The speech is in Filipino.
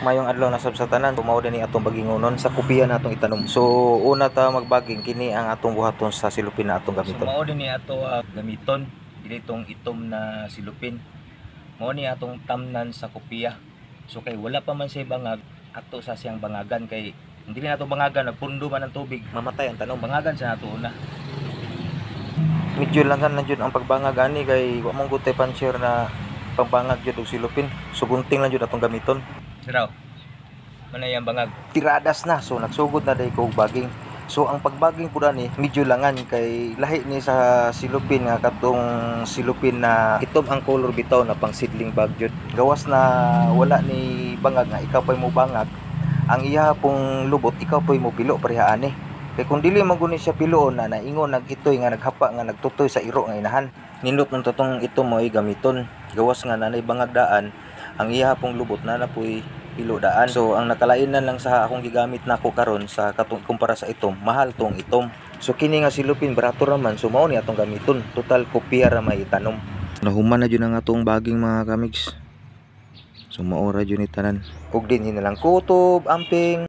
Mayong adlaw na sab sa tanan, mao din ni atong bagingonon sa kupiya na atong itanom. So una ta magbaging kini ang atong buhaton sa silupin na atong gamiton. So mao din ni ato gamiton dili itong itom na silupin. Mao ni atong tamnan sa kupiya. So kay wala pa man siya bangag, ato sa siyang bangagan kay hindi na ato bangagan nagpundo man ang tubig, mamatay ang tanom. Bangagan sa nato una. Medyo langan na jud ang pagbangag ani kay wa mong gutay pansyer na pagbangag jud og silupin. So gunting lang jud atong gamiton. Siraw. Manay ang bangag. Tiradas na, so nagsugod na day ko og baging. So ang pagbaging pud ani medyo langan kay lahi ni sa silupin nga katong silupin na itom ang color bitaw na pang seedling bag jud. Gawas na wala ni bangag nga ikaw pay mo bangag, ang iya pong lubot ikaw pay mo pilo pareha ani. Kay kung dili man guni siya piloon na naingon nagitoy nga naghapa nga nagtutoy sa iro nga inahan. Nindot nung totong itom mo ay gamiton. Gawas nga nanay bangag daan, ang iya pong lubot na napoy pilo daan. So ang nakalainan lang sa akong gigamit nako karon sa katong kumpara sa itom, mahal tong itom. So kini nga silupin barato ra man, so mao ni atong gamiton. Total kopya ra may tanom. Nahuman na jud ang atong baging mga kamigs. So maora jud ni tanan. Ug dinhi na lang kutob, amping